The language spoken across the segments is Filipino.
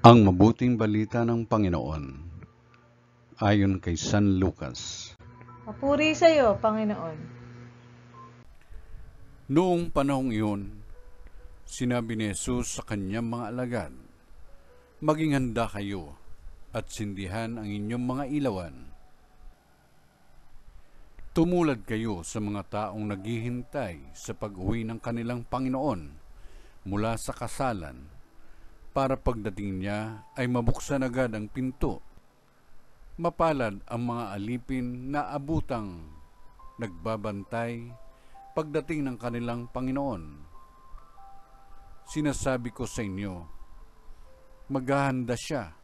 Ang mabuting balita ng Panginoon ayon kay San Lucas. Papuri sa iyo, Panginoon. Noong panahong iyon, sinabi ni Jesus sa kanyang mga alagad, "Maging handa kayo at sindihan ang inyong mga ilawan. Tumulad kayo sa mga taong naghihintay sa pag-uwi ng kanilang Panginoon mula sa kasalan, para pagdating niya ay mabuksan agad ang pinto. Mapalad ang mga alipin na abutang nagbabantay pagdating ng kanilang Panginoon. Sinasabi ko sa inyo, maghahanda siya.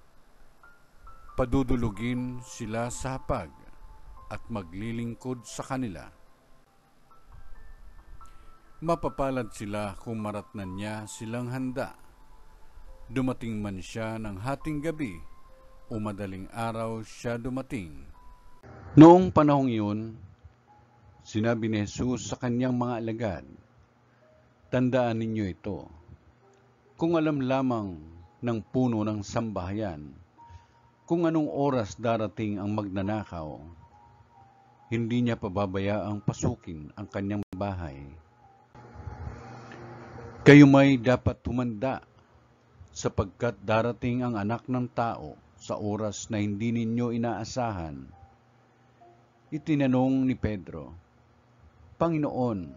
Padudulugin sila sa hapag at maglilingkod sa kanila. Mapapalad sila kung maratnan niya silang handa. Dumating man siya ng hating gabi o madaling araw siya dumating." Noong panahong iyon, sinabi ni Jesus sa kanyang mga alagad, "Tandaan ninyo ito, kung alam lamang ng puno ng sambahayan kung anong oras darating ang magnanakaw, hindi niya pababayaang pasukin ang kanyang bahay. Kayo may dapat tumanda, sapagkat darating ang Anak ng Tao sa oras na hindi ninyo inaasahan." Itinanong ni Pedro, "Panginoon,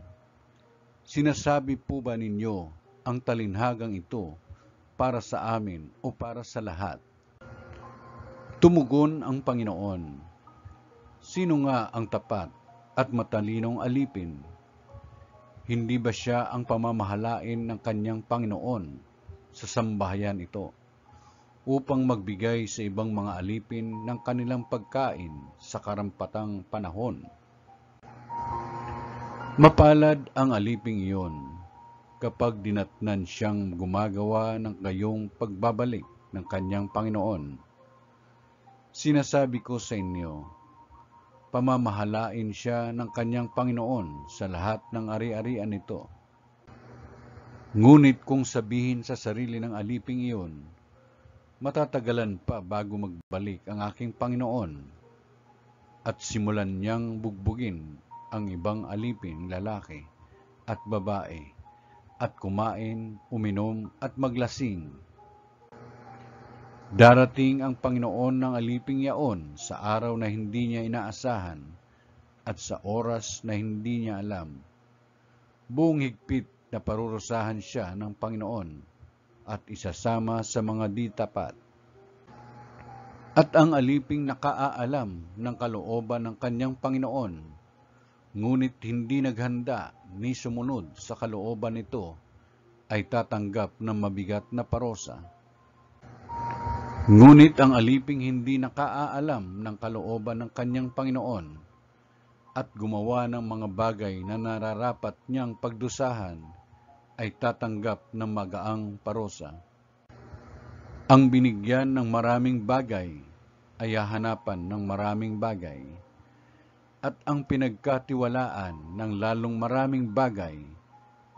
sinasabi po ba ninyo ang talinhagang ito para sa amin o para sa lahat?" Tumugon ang Panginoon, "Sino nga ang tapat at matalinong alipin? Hindi ba siya ang pamamahalain ng kanyang Panginoon sa sambahayan ito, upang magbigay sa ibang mga alipin ng kanilang pagkain sa karampatang panahon? Mapalad ang aliping iyon kapag dinatnan siyang gumagawa ng gayong pagbabalik ng kanyang Panginoon. Sinasabi ko sa inyo, pamamahalain siya ng kanyang Panginoon sa lahat ng ari-arian nito. Ngunit kung sabihin sa sarili ng aliping iyon, matatagalan pa bago magbalik ang aking Panginoon, at simulan niyang bugbugin ang ibang alipin, lalaki at babae, at kumain, uminom at maglasing, darating ang Panginoon ng aliping yaon sa araw na hindi niya inaasahan at sa oras na hindi niya alam. Buong higpit na parurusahan siya ng Panginoon at isasama sa mga di tapat. At ang aliping nakaaalam ng kalooban ng kanyang Panginoon, ngunit hindi naghanda ni sumunod sa kalooban nito, ay tatanggap ng mabigat na parusa. Ngunit ang aliping hindi nakaaalam ng kalooban ng kanyang Panginoon at gumawa ng mga bagay na nararapat niyang pagdusahan, ay tatanggap ng magaang parusa. Ang binigyan ng maraming bagay ay hahanapan ng maraming bagay, at ang pinagkatiwalaan ng lalong maraming bagay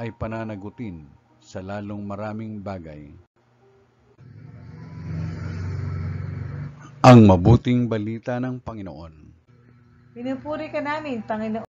ay pananagutin sa lalong maraming bagay. Ang mabuting balita ng Panginoon. Pinupuri ka namin, Panginoon.